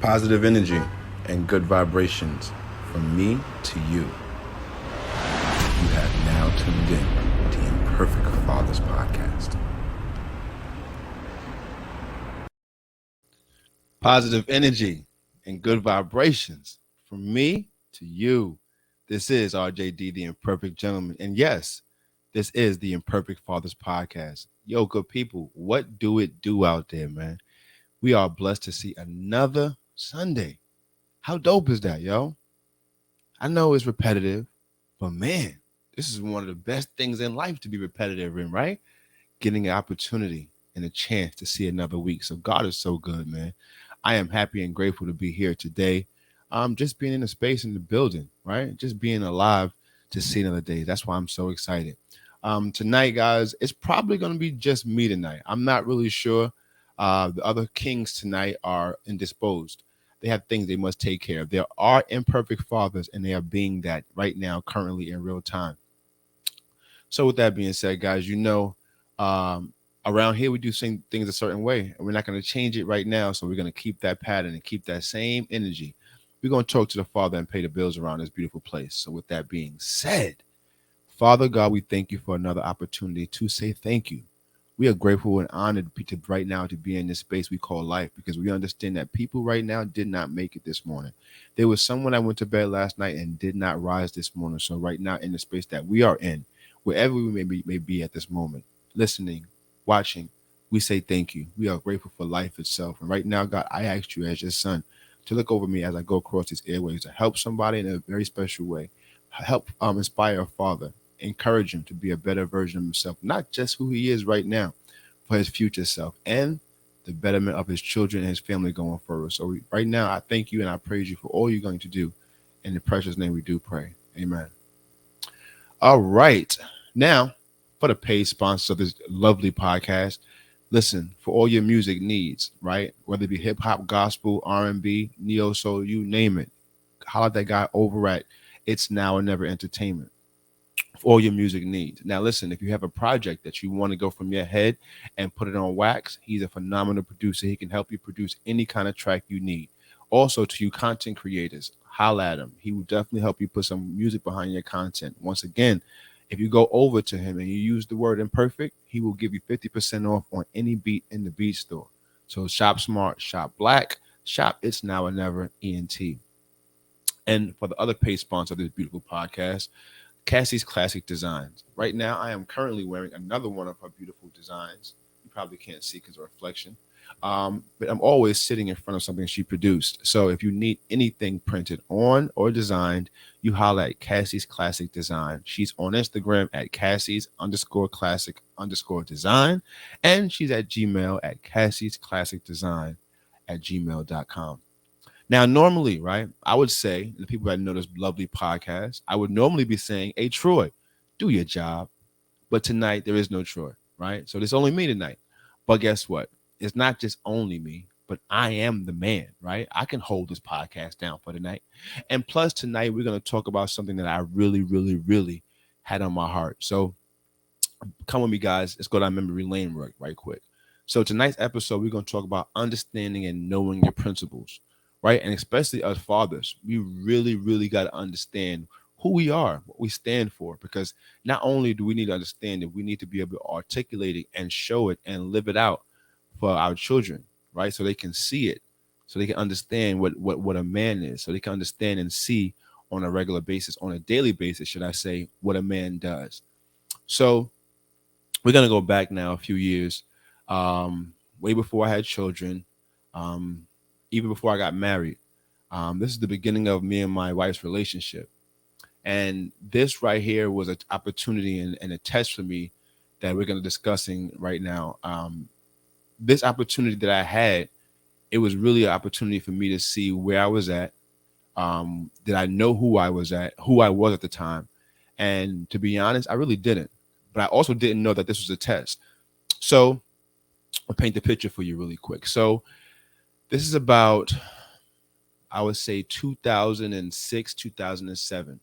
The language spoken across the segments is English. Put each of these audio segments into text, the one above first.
Positive energy and good vibrations from me to you. You have now tuned in to the Imperfect Fathers Podcast. Positive energy and good vibrations from me to you. This is RJD, the Imperfect Gentleman. And yes, this is the Imperfect Fathers Podcast. Yo, good people, what do it do out there, man? We are blessed to see another Sunday. How dope is that, yo? I know it's repetitive, but man, this is one of the best things in life to be repetitive in, right? Getting an opportunity and a chance to see another week. So God is so good, man. I am happy and grateful to be here today. Just being in the space in the building, right? Just being alive to see another day. That's why I'm so excited. Tonight, guys, it's probably going to be just me tonight. I'm not really sure. The other kings tonight are indisposed. They have things they must take care of. There are imperfect fathers, and they are being that right now, currently in real time. So, with that being said, guys, um, around here we do things a certain way, and we're not going to change it right now. So, we're going to keep that pattern and keep that same energy. We're going to talk to the Father and pay the bills around this beautiful place. So, with that being said, Father God, we thank you for another opportunity to say thank you. We are grateful and honored to right now to be in this space we call life, because we understand that people right now did not make it this morning. There was someone that went to bed last night and did not rise this morning. So right now in the space that we are in, wherever we may be at this moment, listening, watching, we say thank you. We are grateful for life itself. And right now, God, I ask you as your son to look over me as I go across these airways to help somebody in a very special way. Help inspire a father, encourage him to be a better version of himself, not just who he is right now, for his future self and the betterment of his children and his family going forward. So right now, I thank you and I praise you for all you're going to do. In the precious name we do pray. Amen. All right. Now, for the paid sponsors of this lovely podcast, listen, for all your music needs, right? Whether it be hip hop, gospel, R&B, neo soul, you name it. Holla at that guy over at It's Now or Never Entertainment for all your music needs. Now, listen, if you have a project that you want to go from your head and put it on wax, he's a phenomenal producer. He can help you produce any kind of track you need. Also, to you content creators, holla at him. He will definitely help you put some music behind your content. Once again, if you go over to him and you use the word imperfect, he will give you 50% off on any beat in the beat store. So shop smart, shop black, shop It's Now or Never ENT. And for the other paid sponsor of this beautiful podcast, Cassie's Classic Designs. Right now, I am currently wearing another one of her beautiful designs. You probably can't see because of reflection. But I'm always sitting in front of something she produced. So if you need anything printed on or designed, you holla at Cassie's Classic Design. She's on Instagram at Cassie's _classic _design. And she's at Gmail at Cassie's Classic Design at gmail.com. Now, normally, right, I would say, the people that know this lovely podcast, I would normally be saying, hey, Troy, do your job. But tonight, there is no Troy, right? So there's only me tonight. But guess what? It's not just only me, but I am the man, right? I can hold this podcast down for tonight. And plus, tonight, we're going to talk about something that I really, really, really had on my heart. So come with me, guys. Let's go down memory lane right quick. So tonight's episode, we're going to talk about understanding and knowing your principles, right? And especially as fathers, we really, really got to understand who we are, what we stand for, because not only do we need to understand it, we need to be able to articulate it and show it and live it out for our children, right? So they can see it, so they can understand what a man is, so they can understand and see on a regular basis, on a daily basis, should I say, what a man does. So we're gonna go back now a few years, way before I had children, even before I got married. This is the beginning of me and my wife's relationship, and this right here was an opportunity and a test for me that we're gonna discussing right now. This opportunity that I had, it was really an opportunity for me to see where I was at. Did I know who I was at the time? And to be honest, I really didn't. But I also didn't know that this was a test. So I'll paint the picture for you really quick. So this is about, I would say, 2006, 2007.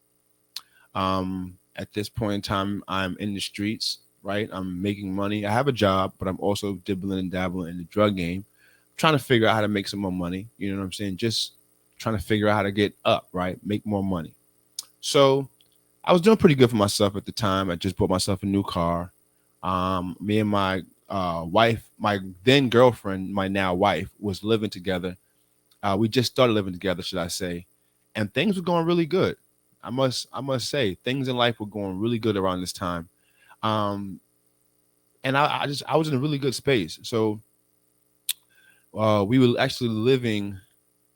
At this point in time, I'm in the streets, right? I'm making money. I have a job, but I'm also dibbling and dabbling in the drug game. trying to figure out how to make some more money. You know what I'm saying? Just trying to figure out how to get up, right? Make more money. So I was doing pretty good for myself at the time. I just bought myself a new car. Me and my wife, my then girlfriend, my now wife, was living together. We just started living together, should I say? And things were going really good. I must say, things in life were going really good around this time. Um, and I was in a really good space. So we were actually living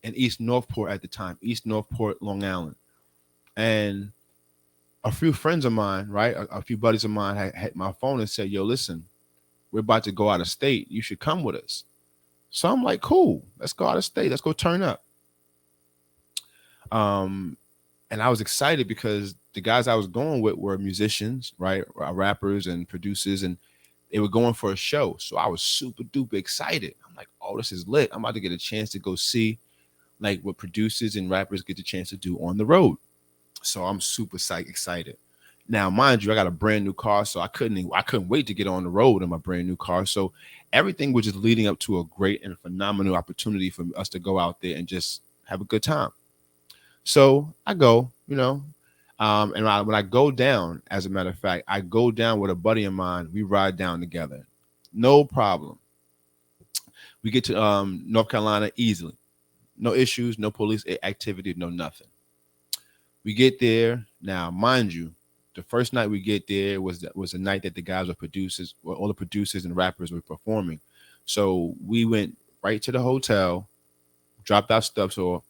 in East Northport at the time, East Northport, Long Island, and a few friends of mine, right, a few buddies of mine had my phone and said, "Yo, listen, we're about to go out of state. You should come with us." So I'm like, "Cool, let's go out of state. Let's go turn up." Um, and I was excited because the guys I was going with were musicians, right, rappers and producers, and they were going for a show. So I was super duper excited. I'm like, "Oh, this is lit. I'm about to get a chance to go see like what producers and rappers get the chance to do on the road." So I'm super excited. Now, mind you, I got a brand new car, so I couldn't wait to get on the road in my brand new car. So everything was just leading up to a great and phenomenal opportunity for us to go out there and just have a good time. So I go, when I go down, as a matter of fact, I go down with a buddy of mine. We ride down together, no problem. We get to North Carolina easily, no issues, no police activity, no nothing. We get there. Now, mind you, the first night we get there was the night that the guys were producers, well, all the producers and rappers were performing. So we went right to the hotel, dropped our stuff, so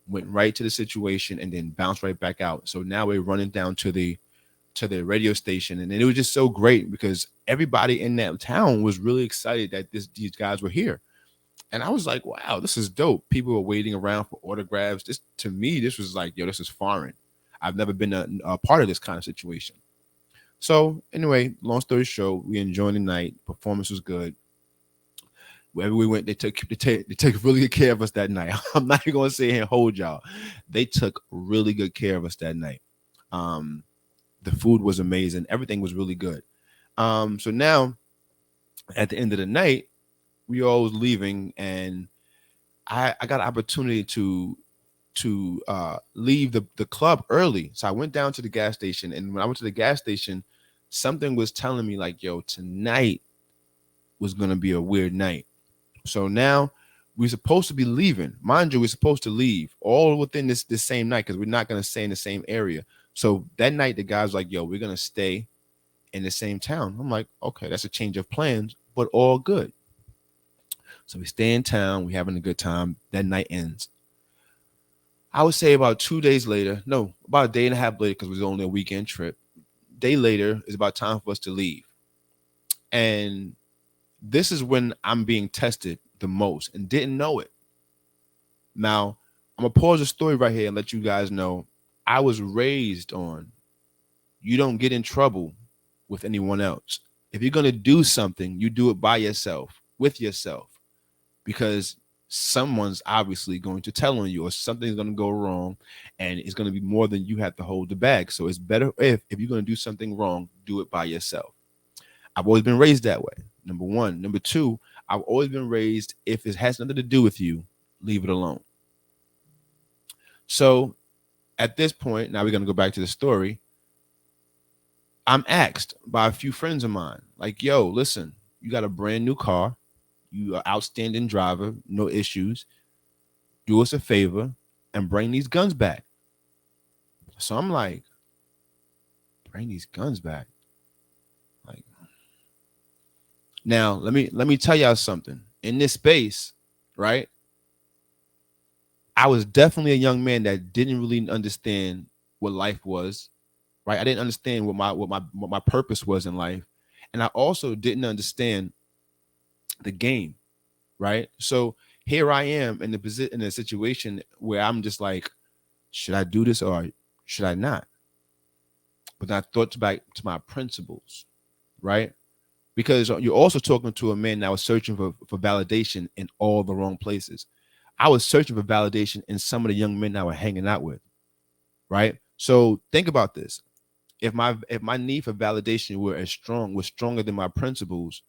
went right to the situation, and then bounced right back out. So now we're running down to the radio station, and it was just so great because everybody in that town was really excited that these guys were here. And I was like, wow, this is dope. People were waiting around for autographs. This, to me, this was like, yo, this is foreign. I've never been a part of this kind of situation. So anyway, long story short, we enjoyed the night. Performance was good. Wherever we went, they took really good care of us that night. I'm not even gonna sit here and hold y'all. They took really good care of us that night. Um, the food was amazing. Everything was really good. So now at the end of the night, we all was leaving, and I got an opportunity to leave the club early. So I went down to the gas station, and when I went to the gas station, something was telling me like, "Yo, tonight was gonna be a weird night." So now we're supposed to be leaving. Mind you, we're supposed to leave all within this same night because we're not gonna stay in the same area. So that night, the guys like, "Yo, we're gonna stay in the same town." I'm like, "Okay, that's a change of plans, but all good." So we stay in town. We having a good time. That night ends. I would say about 2 days later, no, about a day and a half later, because it was only a weekend trip. Day later is about time for us to leave. And this is when I'm being tested the most and didn't know it. Now, I'm gonna pause the story right here and let you guys know I was raised on you don't get in trouble with anyone else. If you're gonna do something, you do it by yourself, with yourself, because someone's obviously going to tell on you or something's going to go wrong, and it's going to be more than you have to hold the bag. So it's better if you're going to do something wrong, do it by yourself. I've always been raised that way. Number one. Number two, I've always been raised if it has nothing to do with you, leave it alone. So at this point, now we're going to go back to the story. I'm asked by a few friends of mine, like, "Yo, listen, you got a brand new car, you are outstanding driver, no issues. Do us a favor and bring these guns back." So I'm like, bring these guns back. Like, now let me tell y'all something. In this space, right? I was definitely a young man that didn't really understand what life was, right? I didn't understand what my purpose was in life. And I also didn't understand the game, right? So here I am in a situation where I'm just like, should I do this or should I not? But I thought back to my principles, right? Because you're also talking to a man that was searching for validation in all the wrong places. I was searching for validation in some of the young men I were hanging out with, right? So think about this. If my need for validation was stronger than my principles,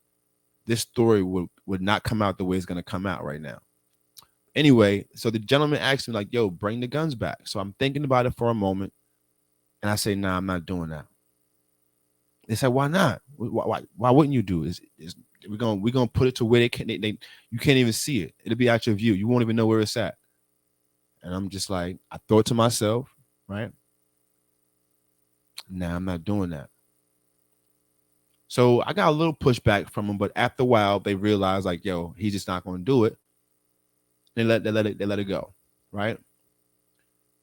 this story would not come out the way it's going to come out right now. Anyway, so the gentleman asked me like, "Yo, bring the guns back." So I'm thinking about it for a moment, and I say, "Nah, I'm not doing that." They said, "Why not? Why wouldn't you do? Is we're gonna put it to where they you can't even see it. It'll be out your view. You won't even know where it's at." And I'm just like, I thought to myself, right? Nah, I'm not doing that. So I got a little pushback from them, but after a while, they realized like, yo, he's just not going to do it. They let it go, right?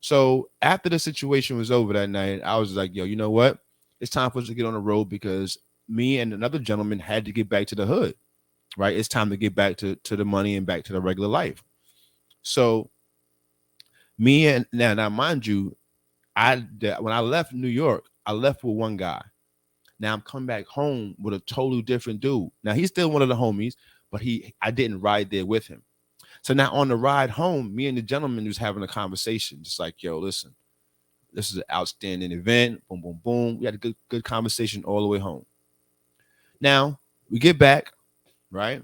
So after the situation was over that night, I was like, yo, you know what? It's time for us to get on the road because me and another gentleman had to get back to the hood, right? It's time to get back to the money and back to the regular life. So me and now mind you, when I left New York, I left with one guy. Now I'm coming back home with a totally different dude. Now he's still one of the homies, but I didn't ride there with him. So now on the ride home, me and the gentleman was having a conversation, just like, yo, listen, this is an outstanding event. Boom, boom, boom. We had a good conversation all the way home. Now we get back, right?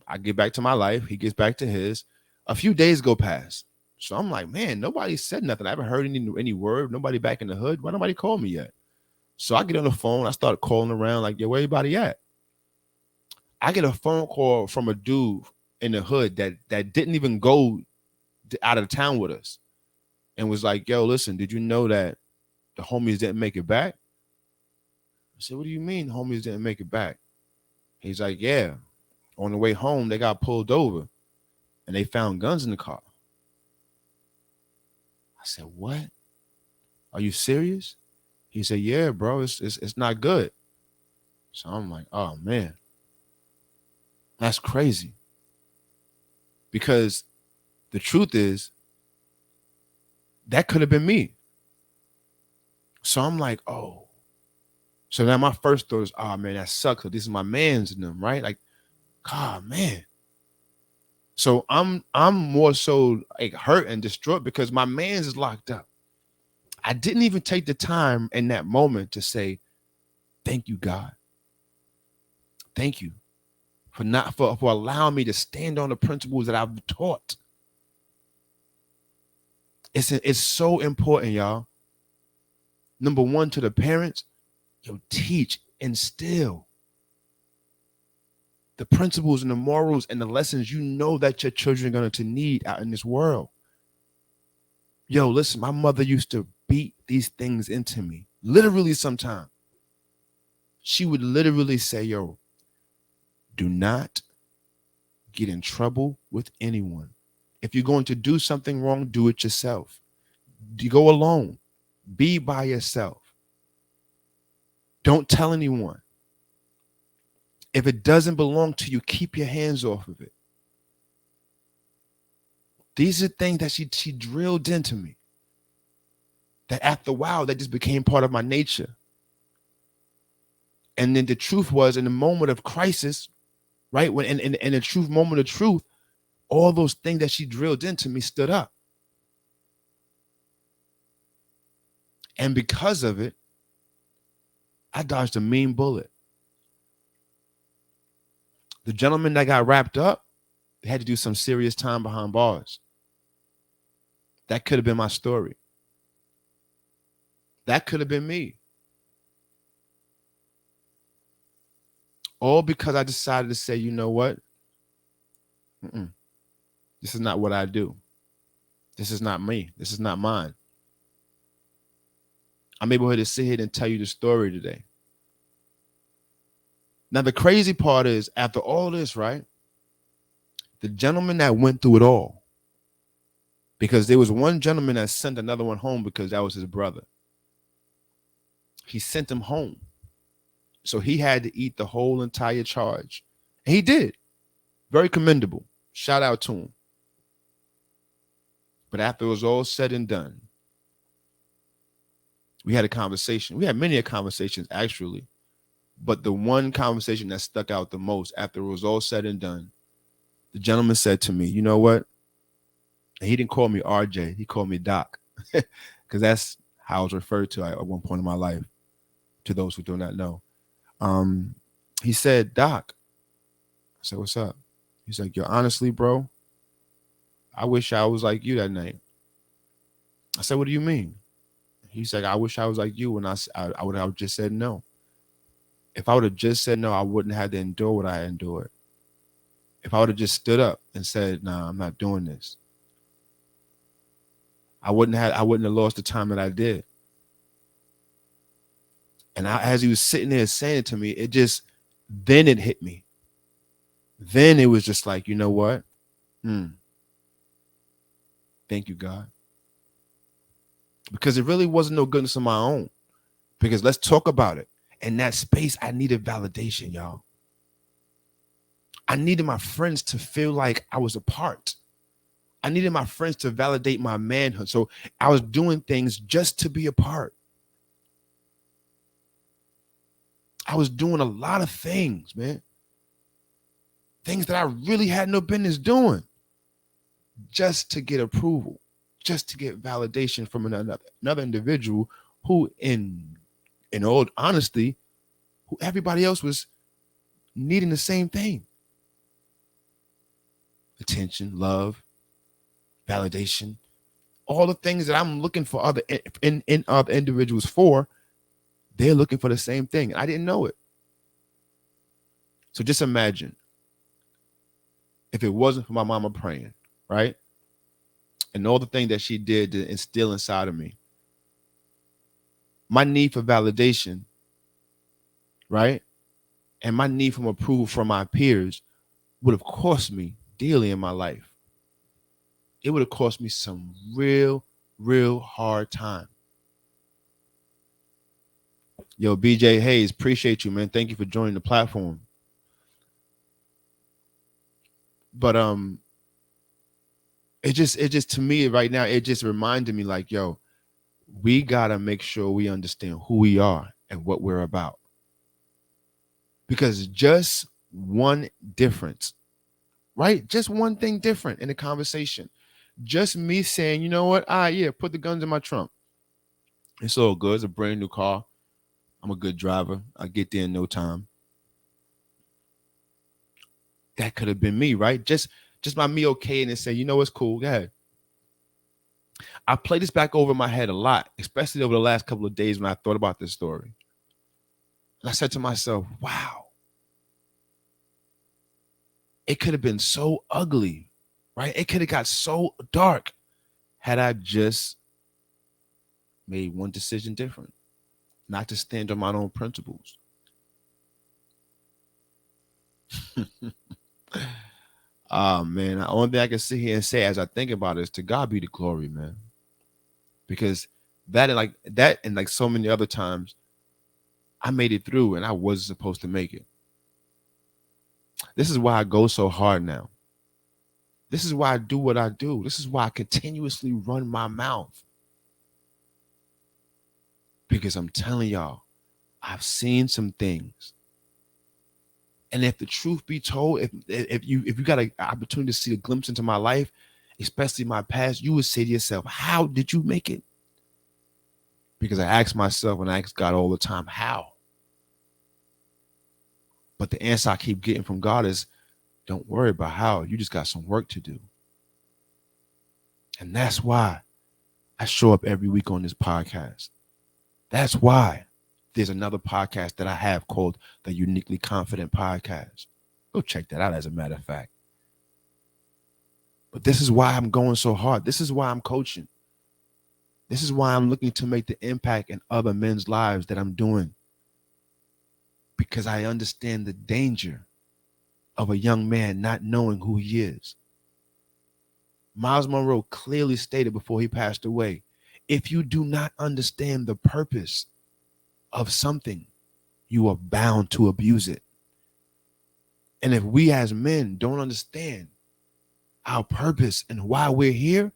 I get back to my life. He gets back to his. A few days go past. So I'm like, man, nobody said nothing. I haven't heard any word. Nobody back in the hood. Why nobody called me yet? So I get on the phone. I start calling around like, yo, where everybody at? I get a phone call from a dude in the hood that didn't even go out of town with us and was like, yo, listen, did you know that the homies didn't make it back? I said, what do you mean homies didn't make it back? He's like, yeah, on the way home, they got pulled over and they found guns in the car. I said, what? Are you serious? He said, yeah, bro, it's not good. So I'm like, oh man, that's crazy. Because the truth is, that could have been me. So I'm like, oh. So now my first thought is, oh man, that sucks. So this is my man's in them, right? Like, God, man. So I'm more so like hurt and distraught because my man's is locked up. I didn't even take the time in that moment to say, thank you, God. Thank you for allowing me to stand on the principles that I've taught. It's so important, y'all. Number one, to the parents, yo, teach, instill the principles and the morals and the lessons you know that your children are going to need out in this world. Yo, listen, my mother used to beat these things into me, literally sometimes. She would literally say, yo, do not get in trouble with anyone. If you're going to do something wrong, do it yourself. You go alone. Be by yourself. Don't tell anyone. If it doesn't belong to you, keep your hands off of it. These are things that she drilled into me. That after a while, that just became part of my nature. And then the truth was, in the moment of crisis, right? When in the truth moment of truth, all those things that she drilled into me stood up. And because of it, I dodged a mean bullet. The gentleman that got wrapped up, they had to do some serious time behind bars. That could have been my story. That could have been me. All because I decided to say, you know what? This is not what I do. This is not me. This is not mine. I'm able to sit here and tell you the story today. Now, the crazy part is, after all this, right? The gentleman that went through it all, because there was one gentleman that sent another one home because that was his brother. He sent him home. So he had to eat the whole entire charge. And he did. Very commendable. Shout out to him. But after it was all said and done, we had a conversation. We had many conversations, actually. But the one conversation that stuck out the most after it was all said and done, the gentleman said to me, you know what? And he didn't call me RJ. He called me Doc. Because that's how I was referred to at one point in my life, to those who do not know. He said, Doc, I said, what's up? He's like, yo, honestly, bro, I wish I was like you that night. I said, what do you mean? He's like, I wish I was like you. And I would have just said no. If I would have just said no, I wouldn't have to endure what I endured. If I would have just stood up and said, nah, I'm not doing this, I wouldn't have lost the time that I did. And as he was sitting there saying it to me, then it hit me. Then it was just like, you know what? Thank you, God. Because it really wasn't no goodness of my own. Because let's talk about it. In that space, I needed validation, y'all. I needed my friends to feel like I was a part. I needed my friends to validate my manhood. So I was doing things just to be a part. I was doing a lot of things, man. Things that I really had no business doing just to get approval, just to get validation from another individual who, in all honesty, who everybody else was needing the same thing. Attention, love, validation, all the things that I'm looking for other in other individuals for, they're looking for the same thing. I didn't know it. So just imagine if it wasn't for my mama praying, right? And all the things that she did to instill inside of me. My need for validation, right? And my need for approval from my peers would have cost me dearly in my life. It would have cost me some real hard time. Yo, BJ Hayes, appreciate you, man. Thank you for joining the platform. But it just to me right now, it just reminded me like, yo, we gotta make sure we understand who we are and what we're about. Because just one difference, right? Just one thing different in the conversation. Just me saying, you know what? Yeah, put the guns in my trunk. It's all good. It's a brand new car. I'm a good driver. I get there in no time. That could have been me, right? Just by me okay and say, you know what's cool. Go ahead. I play this back over my head a lot, especially over the last couple of days when I thought about this story. And I said to myself, wow, it could have been so ugly, right? It could have got so dark had I just made one decision different, not to stand on my own principles. Oh man, the only thing I can sit here and say as I think about it is to God be the glory, man. Because that and like so many other times, I made it through and I wasn't supposed to make it. This is why I go so hard now. This is why I do what I do. This is why I continuously run my mouth. Because I'm telling y'all, I've seen some things. And if the truth be told, if you got an opportunity to see a glimpse into my life, especially my past, you would say to yourself, how did you make it? Because I ask myself and I ask God all the time, how? But the answer I keep getting from God is, don't worry about how. You just got some work to do. And that's why I show up every week on this podcast. That's why there's another podcast that I have called the Uniquely Confident Podcast. Go check that out, as a matter of fact. But this is why I'm going so hard. This is why I'm coaching. This is why I'm looking to make the impact in other men's lives that I'm doing. Because I understand the danger of a young man not knowing who he is. Miles Monroe clearly stated before he passed away, if you do not understand the purpose of something, you are bound to abuse it. And if we as men don't understand our purpose and why we're here,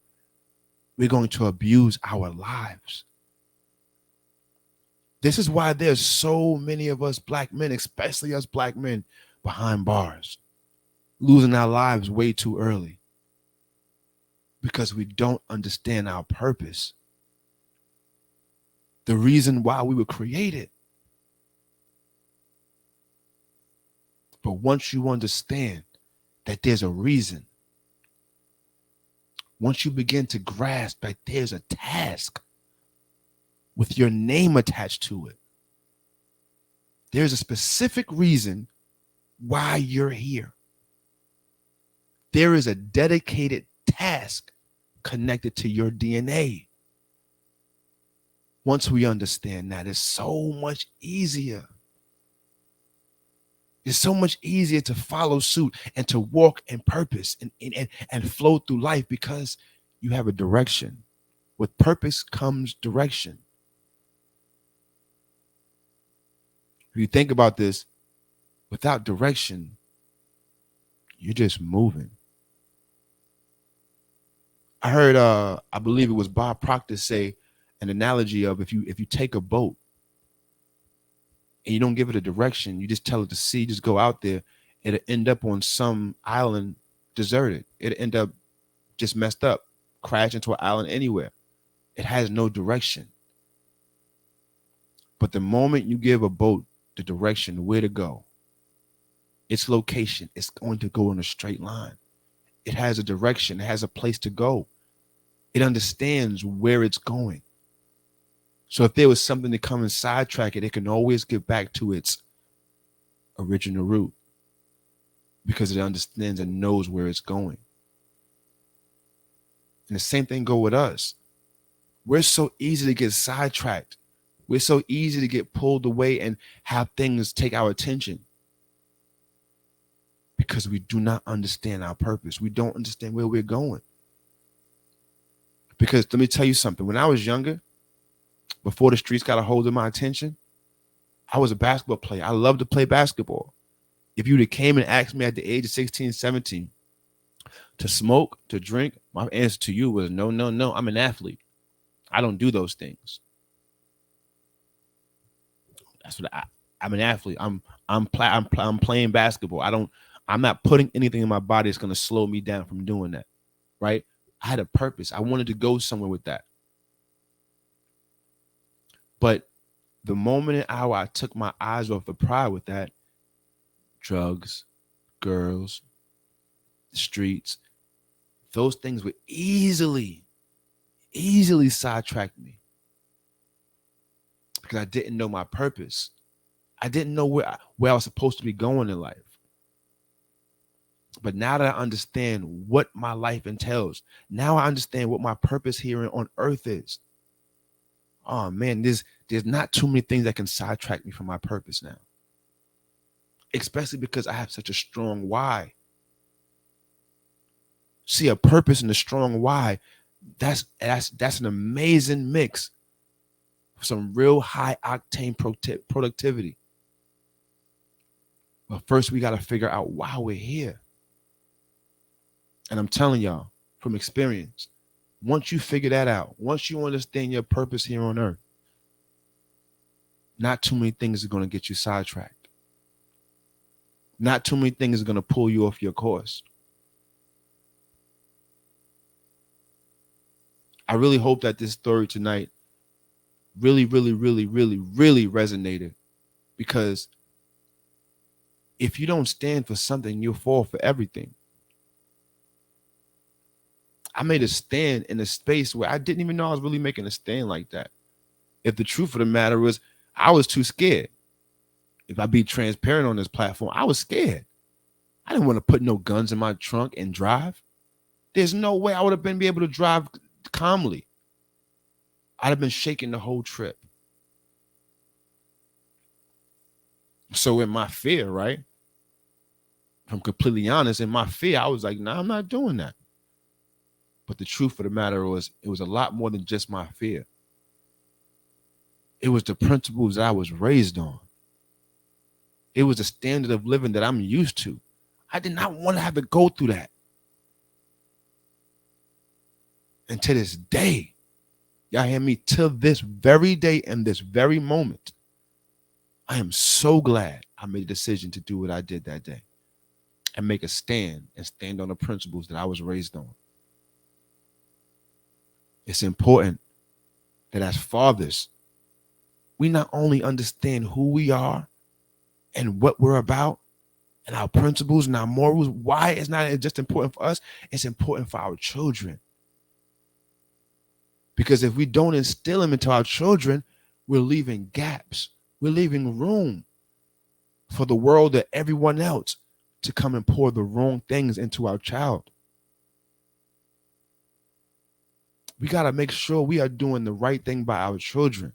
we're going to abuse our lives. This is why there's so many of us black men, especially us black men, behind bars, losing our lives way too early because we don't understand our purpose. The reason why we were created. But once you understand that there's a reason, once you begin to grasp that there's a task with your name attached to it, there's a specific reason why you're here. There is a dedicated task connected to your DNA. Once we understand that, it's so much easier. It's so much easier to follow suit and to walk in purpose and flow through life because you have a direction. With purpose comes direction. If you think about this, without direction, you're just moving. I heard I believe it was Bob Proctor say an analogy of if you take a boat and you don't give it a direction, you just tell it to sea, just go out there, it'll end up on some island deserted. It'll end up just messed up, crash into an island anywhere. It has no direction. But the moment you give a boat the direction where to go, its location, it's going to go in a straight line. It has a direction, it has a place to go. It understands where it's going. So if there was something to come and sidetrack it, it can always get back to its original route because it understands and knows where it's going. And the same thing go with us. We're so easy to get sidetracked. We're so easy to get pulled away and have things take our attention because we do not understand our purpose. We don't understand where we're going. Because let me tell you something. When I was younger, before the streets got a hold of my attention, I was a basketball player. I loved to play basketball. If you'd have came and asked me at the age of 16, 17 to smoke, to drink, my answer to you was no, no, no. I'm an athlete. I don't do those things. That's what I'm an athlete. I'm playing basketball. I'm not putting anything in my body that's going to slow me down from doing that. Right? I had a purpose. I wanted to go somewhere with that. But the moment and hour I took my eyes off the prize with that, drugs, girls, the streets, those things would easily sidetrack me because I didn't know my purpose. I didn't know where I was supposed to be going in life. But now that I understand what my life entails, now I understand what my purpose here on earth is. Oh man, there's not too many things that can sidetrack me from my purpose now. Especially because I have such a strong why. See, a purpose and a strong why, that's an amazing mix of some real high octane productivity. But first we got to figure out why we're here. And I'm telling y'all from experience, once you figure that out, once you understand your purpose here on earth, not too many things are going to get you sidetracked. Not too many things are going to pull you off your course. I really hope that this story tonight really resonated, because if you don't stand for something, you'll fall for everything. I made a stand in a space where I didn't even know I was really making a stand like that. If the truth of the matter was, I was too scared. If I be transparent on this platform, I was scared. I didn't want to put no guns in my trunk and drive. There's no way I would have been able to drive calmly. I'd have been shaking the whole trip. So in my fear, right? If I'm completely honest, in my fear, I was like, nah, I'm not doing that. But the truth of the matter was, it was a lot more than just my fear. It was the principles that I was raised on. It was the standard of living that I'm used to. I did not want to have to go through that. And to this day, y'all hear me? Till this very day and this very moment, I am so glad I made a decision to do what I did that day and make a stand and stand on the principles that I was raised on. It's important that as fathers, we not only understand who we are and what we're about, and our principles and our morals. Why it's not just important for us, it's important for our children. Because if we don't instill them into our children, we're leaving gaps. We're leaving room for the world or everyone else to come and pour the wrong things into our child. We got to make sure we are doing the right thing by our children.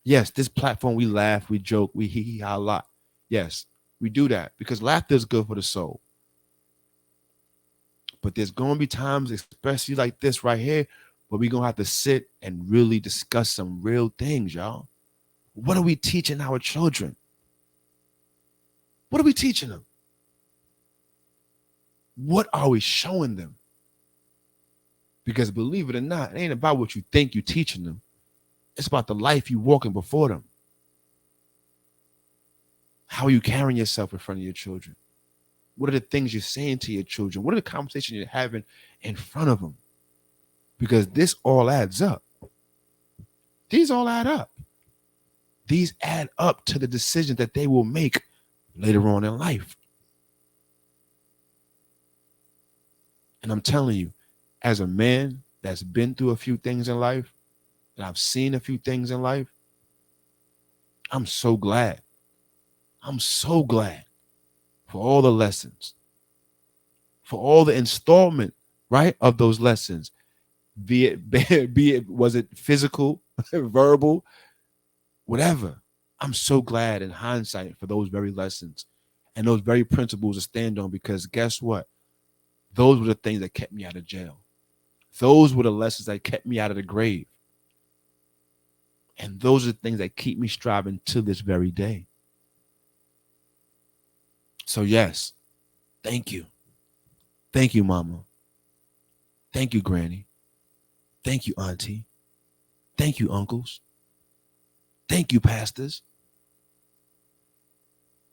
Yes, this platform, we laugh, we joke, we hee hee ha a lot. Yes, we do that because laughter is good for the soul. But there's going to be times, especially like this right here, where we're going to have to sit and really discuss some real things, y'all. What are we teaching our children? What are we teaching them? What are we showing them? Because believe it or not, it ain't about what you think you're teaching them. It's about the life you walking before them. How are you carrying yourself in front of your children? What are the things you're saying to your children? What are the conversations you're having in front of them? Because this all adds up. These all add up. These add up to the decisions that they will make later on in life. And I'm telling you, as a man that's been through a few things in life, and I've seen a few things in life, I'm so glad. I'm so glad for all the lessons, for all the installment, right, of those lessons. Be it was it physical, verbal, whatever. I'm so glad in hindsight for those very lessons and those very principles to stand on, because guess what? Those were the things that kept me out of jail. Those were the lessons that kept me out of the grave. And those are the things that keep me striving to this very day. So yes, thank you. Thank you, mama. Thank you, granny. Thank you, auntie. Thank you, uncles. Thank you, pastors.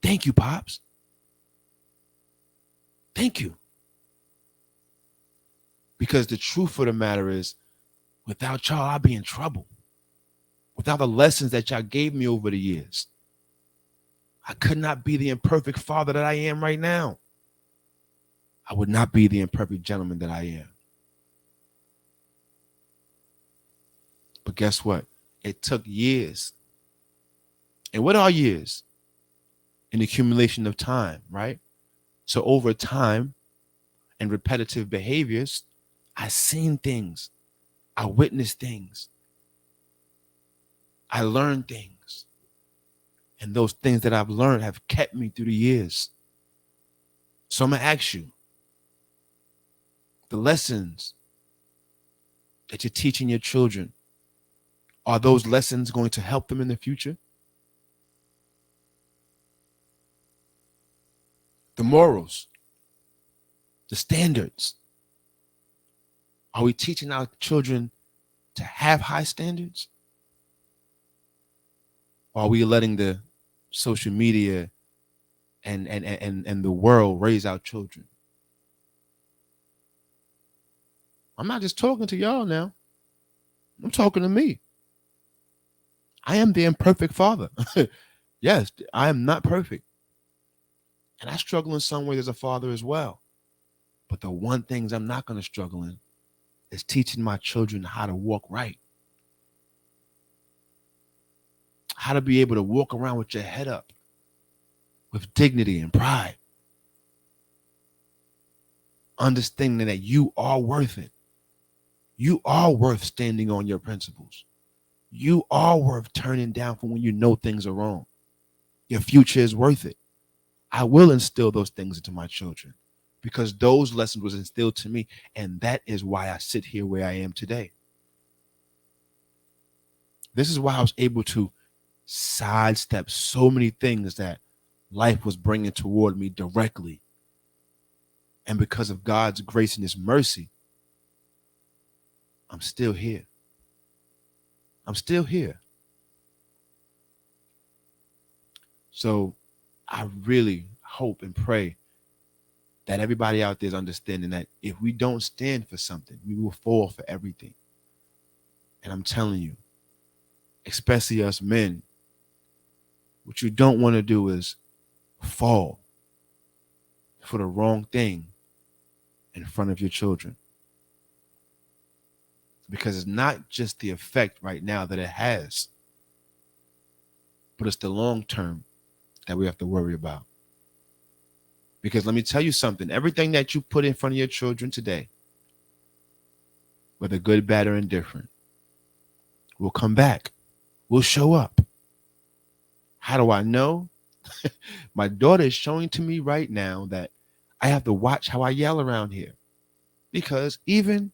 Thank you, pops. Thank you. Because the truth of the matter is, without y'all, I'd be in trouble. Without the lessons that y'all gave me over the years, I could not be the imperfect father that I am right now. I would not be the imperfect gentleman that I am. But guess what? It took years. And what are years? An accumulation of time, right? So over time and repetitive behaviors, I seen things. I witnessed things. I learned things. And those things that I've learned have kept me through the years. So I'm going to ask you, the lessons that you're teaching your children, are those lessons going to help them in the future? The morals, the standards. Are we teaching our children to have high standards? Or are we letting the social media and the world raise our children? I'm not just talking to y'all now. I'm talking to me. I am the imperfect father. Yes, I am not perfect. And I struggle in some ways as a father as well. But the one things I'm not going to struggle in is teaching my children how to walk right. How to be able to walk around with your head up, with dignity and pride. Understanding that you are worth it. You are worth standing on your principles. You are worth turning down for when you know things are wrong. Your future is worth it. I will instill those things into my children because those lessons was instilled to me. And that is why I sit here where I am today. This is why I was able to sidestep so many things that life was bringing toward me directly. And because of God's grace and his mercy, I'm still here. I'm still here. So I really hope and pray that everybody out there is understanding that if we don't stand for something, we will fall for everything. And I'm telling you, especially us men, what you don't want to do is fall for the wrong thing in front of your children. Because it's not just the effect right now that it has, but it's the long term that we have to worry about. Because let me tell you something, everything that you put in front of your children today, whether good, bad, or indifferent, will come back, will show up. How do I know? My daughter is showing to me right now that I have to watch how I yell around here. Because even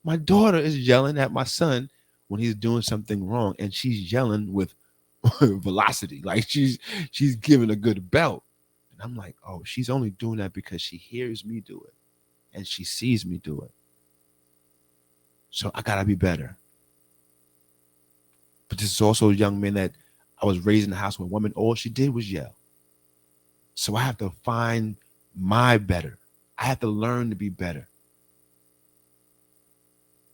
my daughter is yelling at my son when he's doing something wrong, and she's yelling with velocity, like she's giving a good belt. And I'm like, oh, she's only doing that because she hears me do it and she sees me do it. So I gotta be better. But this is also a young man that I was raised in a house where a woman, all she did was yell. So I have to find my better. I have to learn to be better.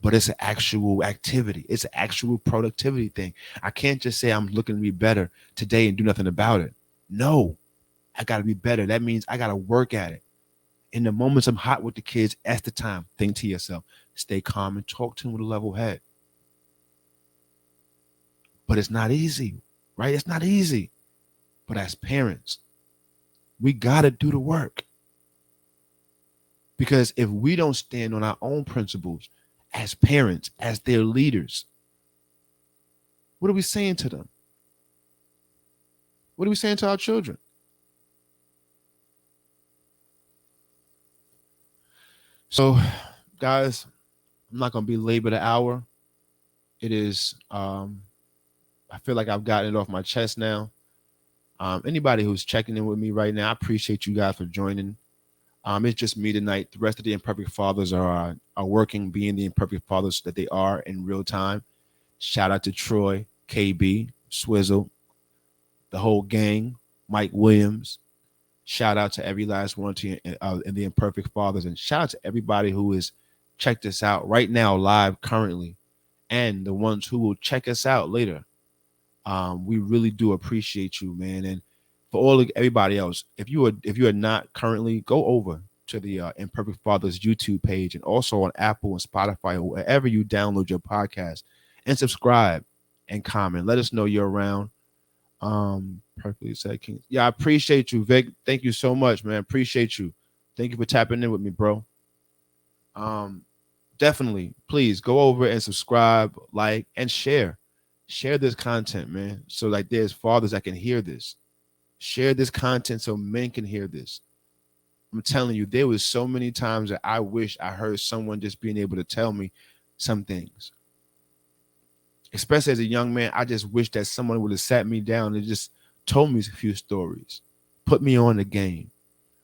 But it's an actual activity. It's an actual productivity thing. I can't just say I'm looking to be better today and do nothing about it. No, I got to be better. That means I got to work at it. In the moments I'm hot with the kids, that's the time. Think to yourself, stay calm and talk to them with a level head. But it's not easy, right? It's not easy. But as parents, we got to do the work. Because if we don't stand on our own principles as parents, as their leaders, what are we saying to them? What are we saying to our children? So, guys, I'm not going to belabor the hour. It is, I feel like I've gotten it off my chest now. Anybody who's checking in with me right now, I appreciate you guys for joining. It's just me tonight. The rest of the imperfect fathers are working, being the imperfect fathers that they are in real time. Shout out to Troy, KB, Swizzle, the whole gang, Mike Williams. Shout out to every last one in the imperfect fathers, and shout out to everybody who has checked us out right now, live currently, and the ones who will check us out later. We really do appreciate you, man. And for everybody else, if you are not currently, go over to the Imperfect Fathers YouTube page and also on Apple and Spotify or wherever you download your podcast, and subscribe and comment. Let us know you're around. Perfectly said, King. Yeah, I appreciate you, Vic. Thank you so much, man. Appreciate you. Thank you for tapping in with me, bro. Definitely, please go over and subscribe, like, and share. Share this content, man. So like there's fathers that can hear this. Share this content so men can hear this. I'm telling you, there was so many times that I wish I heard someone just being able to tell me some things. Especially as a young man, I just wish that someone would have sat me down and just told me a few stories, put me on the game,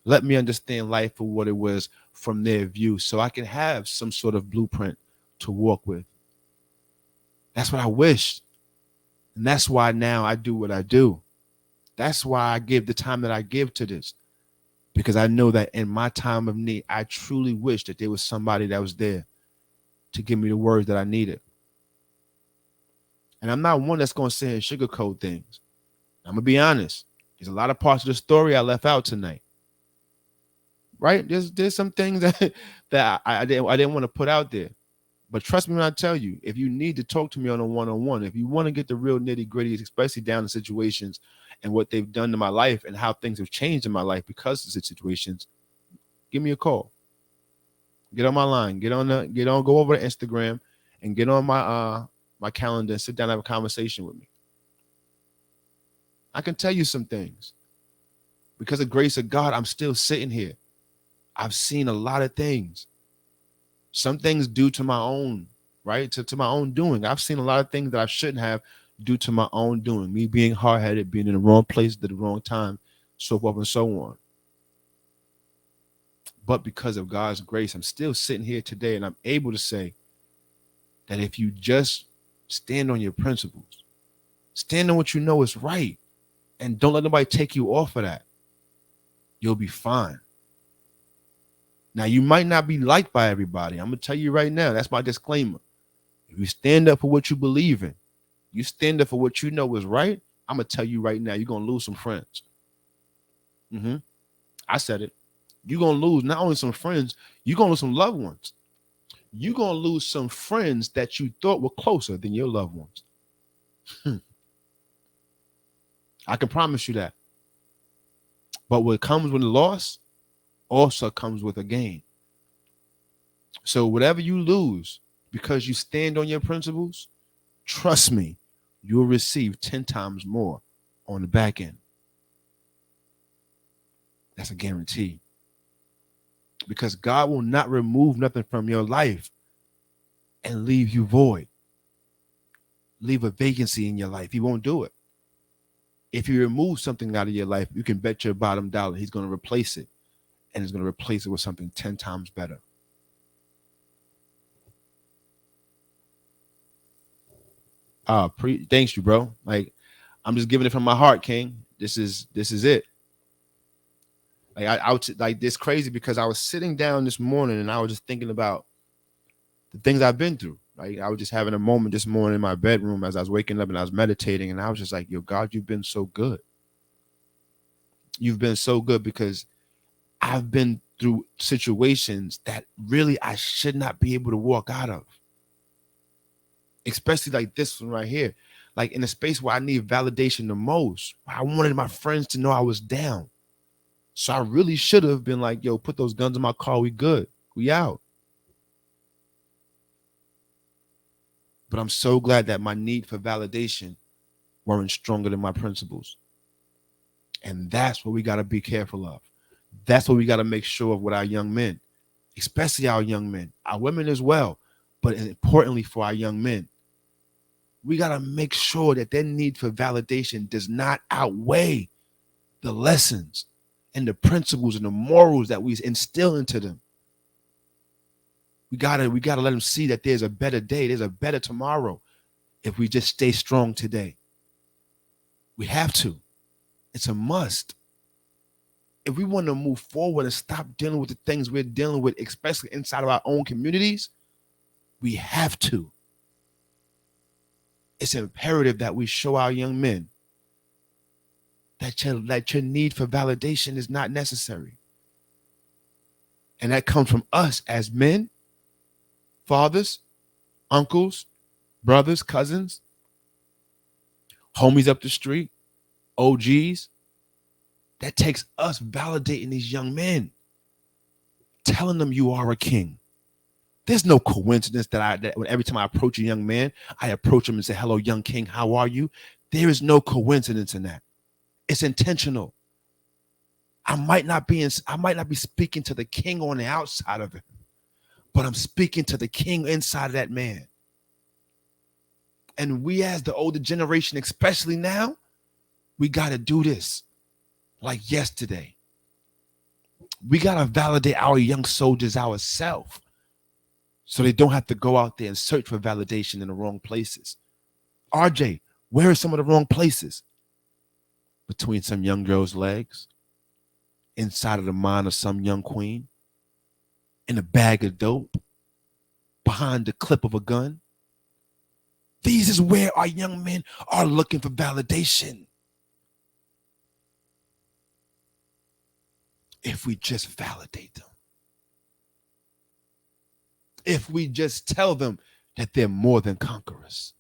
let me understand life for what it was from their view so I can have some sort of blueprint to walk with. That's what I wish. And that's why now I do what I do. That's why I give the time that I give to this. Because I know that in my time of need, I truly wish that there was somebody that was there to give me the words that I needed. And I'm not one that's going to say and sugarcoat things. I'm going to be honest. There's a lot of parts of the story I left out tonight. Right? There's some things that I didn't want to put out there. But trust me when I tell you, if you need to talk to me on a one-on-one, if you want to get the real nitty-gritty, especially down to situations and what they've done to my life and how things have changed in my life because of the situations, give me a call. Get on my line. Go over to Instagram and get on my calendar and sit down and have a conversation with me. I can tell you some things. Because of the grace of God, I'm still sitting here. I've seen a lot of things. Some things due to my own, right? To my own doing. I've seen a lot of things that I shouldn't have due to my own doing. Me being hard-headed, being in the wrong place at the wrong time, so forth and so on. But because of God's grace, I'm still sitting here today and I'm able to say that if you just stand on your principles, stand on what you know is right, and don't let nobody take you off of that, you'll be fine. Now, you might not be liked by everybody. I'm going to tell you right now, that's my disclaimer. If you stand up for what you believe in, you stand up for what you know is right, I'm going to tell you right now, you're going to lose some friends. Mm-hmm. I said it. You're going to lose not only some friends, you're going to lose some loved ones. You're going to lose some friends that you thought were closer than your loved ones. I can promise you that. But what comes with a loss also comes with a gain. So whatever you lose because you stand on your principles, trust me, you'll receive 10 times more on the back end. That's a guarantee. Because God will not remove nothing from your life and leave you void, leave a vacancy in your life. He won't do it. If he removes something out of your life, you can bet your bottom dollar he's going to replace it, and he's going to replace it with something 10 times better. Thanks you, bro. Like, I'm just giving it from my heart, King. This is it. Like I was like this crazy because I was sitting down this morning and I was just thinking about the things I've been through. Like I was just having a moment this morning in my bedroom as I was waking up and I was meditating, and I was just like, yo, God, you've been so good. You've been so good because I've been through situations that really I should not be able to walk out of. Especially like this one right here. Like in a space where I need validation the most. I wanted my friends to know I was down. So I really should have been like, yo, put those guns in my car. We good. We out. But I'm so glad that my need for validation weren't stronger than my principles. And that's what we got to be careful of. That's what we got to make sure of with our young men, especially our young men, our women as well. But importantly for our young men, we got to make sure that their need for validation does not outweigh the lessons and the principles and the morals that we instill into them. We gotta let them see that there's a better day, there's a better tomorrow if we just stay strong today. We have to. It's a must. If we want to move forward and stop dealing with the things we're dealing with, especially inside of our own communities, we have to. It's imperative that we show our young men that your need for validation is not necessary. And that comes from us as men, fathers, uncles, brothers, cousins, homies up the street, OGs. That takes us validating these young men, telling them you are a king. There's no coincidence that every time I approach a young man, I approach him and say, hello, young king, how are you? There is no coincidence in that. It's intentional. I might not be speaking to the king on the outside of it, but I'm speaking to the king inside of that man. And we as the older generation, especially now, we got to do this like yesterday. We got to validate our young soldiers ourselves so they don't have to go out there and search for validation in the wrong places. RJ, where are some of the wrong places? Between some young girl's legs, inside of the mind of some young queen, in a bag of dope, behind the clip of a gun. These is where our young men are looking for validation. If we just validate them, if we just tell them that they're more than conquerors,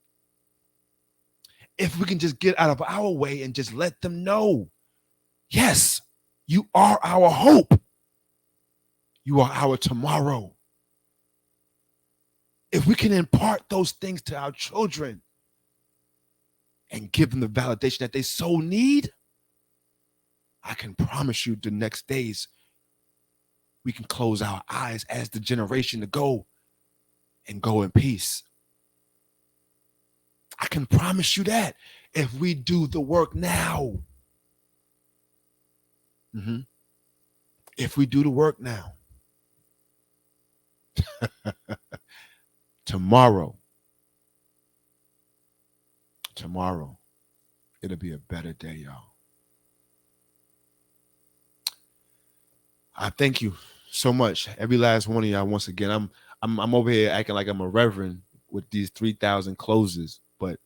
if we can just get out of our way and just let them know, yes, you are our hope. You are our tomorrow. If we can impart those things to our children and give them the validation that they so need, I can promise you the next days we can close our eyes as the generation to go and go in peace. I can promise you that if we do the work now. Mm-hmm. If we do the work now, tomorrow, it'll be a better day, y'all. I thank you so much, every last one of y'all. Once again, I'm over here acting like I'm a reverend with these 3,000 closes, but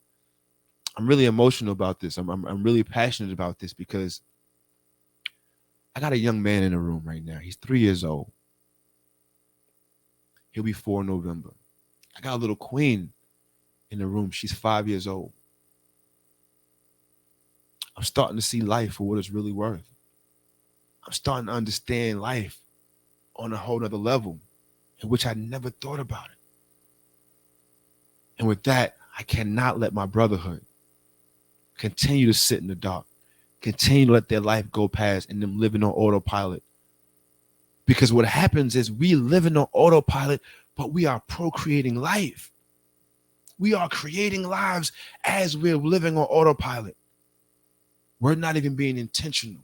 I'm really emotional about this. I'm really passionate about this because I got a young man in the room right now. He's 3 years old. He'll be 4 in November. I got a little queen in the room. She's 5 years old. I'm starting to see life for what it's really worth. I'm starting to understand life on a whole nother level in which I never thought about it. And with that, I cannot let my brotherhood continue to sit in the dark, continue to let their life go past and them living on autopilot. Because what happens is we living on autopilot, but we are procreating life. We are creating lives as we're living on autopilot. We're not even being intentional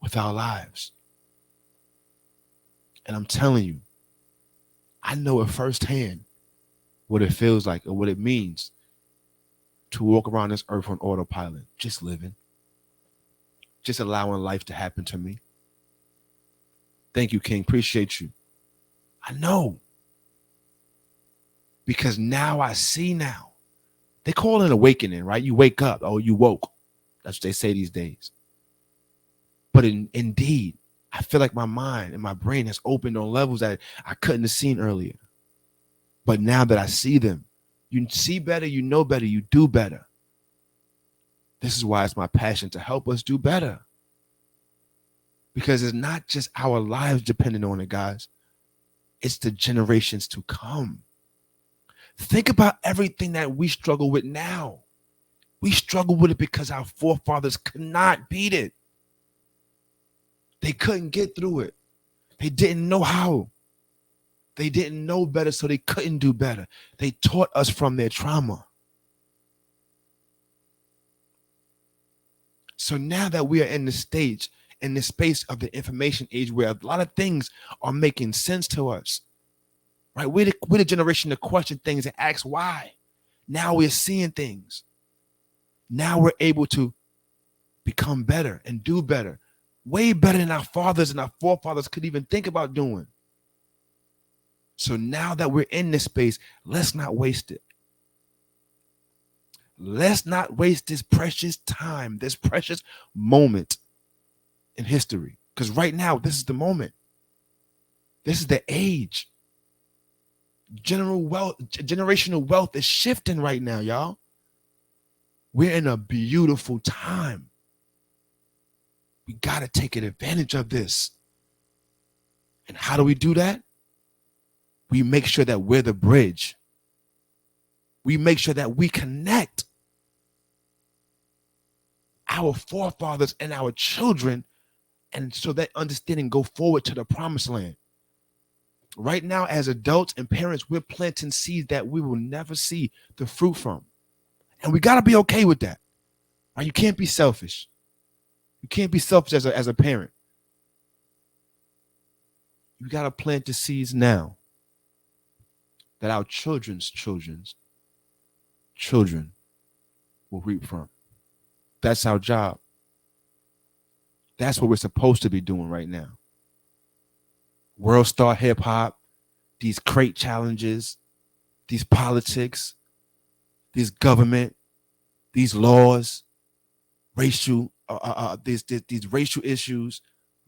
with our lives. And I'm telling you, I know it firsthand what it feels like or what it means to walk around this earth on autopilot, just living, just allowing life to happen to me. Thank you, King. Appreciate you. I know. Because now I see now. They call it an awakening, right? You wake up. Oh, you woke. That's what they say these days. But indeed, I feel like my mind and my brain has opened on levels that I couldn't have seen earlier. But now that I see them, you see better, you know better, you do better. This is why it's my passion to help us do better. Because it's not just our lives dependent on it, guys. It's the generations to come. Think about everything that we struggle with now. We struggle with it because our forefathers could not beat it. They couldn't get through it. They didn't know how. They didn't know better, so they couldn't do better. They taught us from their trauma. So now that we are in the stage, in the space of the information age where a lot of things are making sense to us, right? We're the generation to question things and ask why. Now we're seeing things. Now we're able to become better and do better, way better than our fathers and our forefathers could even think about doing. So now that we're in this space, let's not waste it. Let's not waste this precious time, this precious moment in history. Because right now, this is the moment. This is the age. Generational wealth is shifting right now, y'all. We're in a beautiful time. We got to take advantage of this. And how do we do that? We make sure that we're the bridge. We make sure that we connect our forefathers and our children, and so that understanding go forward to the promised land. Right now, as adults and parents, we're planting seeds that we will never see the fruit from. And we got to be okay with that. Right? You can't be selfish. You can't be selfish as a parent. You got to plant the seeds now that our children's children will reap from. That's our job. That's what we're supposed to be doing right now. World star hip hop, these crate challenges, these politics, this government, these laws, racial, these racial issues,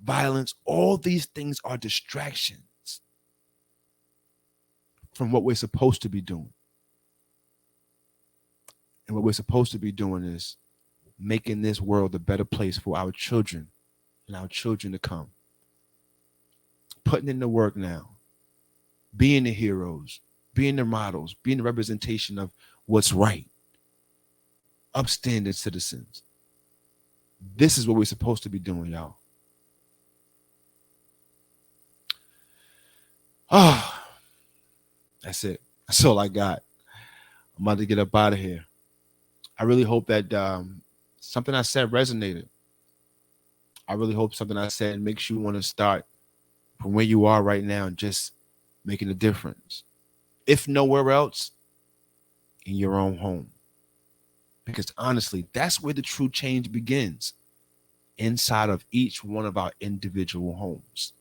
violence, all these things are distractions from what we're supposed to be doing. And what we're supposed to be doing is making this world a better place for our children and our children to come. Putting in the work now, being the heroes, being the models, being the representation of what's right, upstanding citizens. This is what we're supposed to be doing, y'all. Oh, that's it. That's all I got. I'm about to get up out of here. I really hope that something I said resonated. I really hope something I said makes you want to start from where you are right now and just making a difference. If nowhere else, in your own home. Because honestly, that's where the true change begins, inside of each one of our individual homes.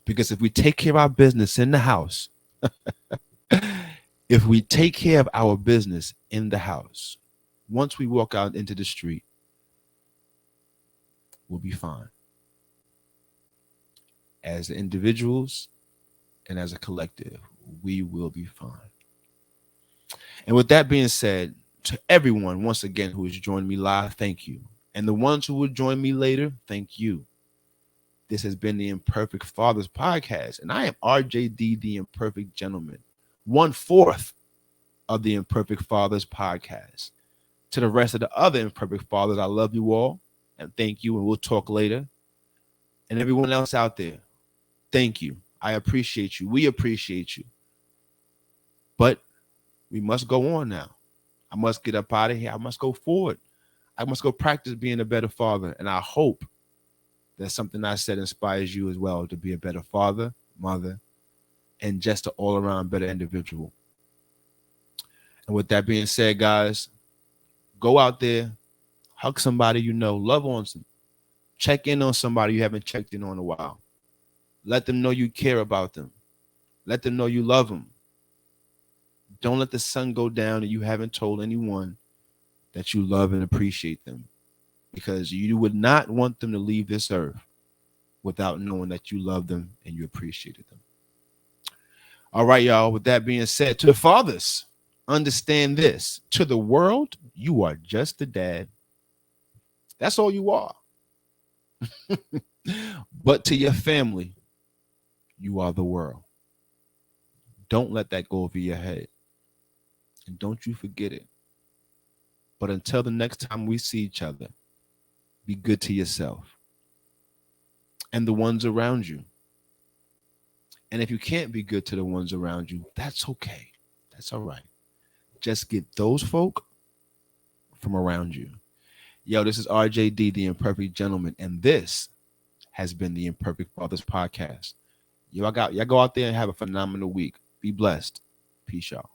Because if we take care of our business in the house, if we take care of our business in the house, once we walk out into the street, we'll be fine. as individuals and as a collective, we will be fine. And with that being said, to everyone once again who has joined me live, thank you. And the ones who will join me later, thank you. This has been the Imperfect Fathers podcast, and I am RJD, the Imperfect Gentleman, 1/4 of the Imperfect Fathers podcast. To the rest of the other Imperfect Fathers, I love you all, and thank you, and we'll talk later. And everyone else out there, thank you. I appreciate you. We appreciate you. But we must go on now. I must get up out of here. I must go forward. I must go practice being a better father. And I hope that something I said inspires you as well to be a better father, mother, and just an all-around better individual. And with that being said, guys, go out there, hug somebody you know, love on some, check in on somebody you haven't checked in on in a while. Let them know you care about them. Let them know you love them. Don't let the sun go down and you haven't told anyone that you love and appreciate them, because you would not want them to leave this earth without knowing that you love them and you appreciated them. All right, y'all. With that being said, to the fathers, understand this. To the world, you are just a dad. That's all you are. But to your family, you are the world. Don't let that go over your head. And don't you forget it. But until the next time we see each other, be good to yourself and the ones around you. And if you can't be good to the ones around you, that's okay. That's all right. Just get those folk from around you. Yo, this is RJD, the Imperfect Gentleman, and this has been the Imperfect Fathers podcast. Y'all go out there and have a phenomenal week. Be blessed. Peace, y'all.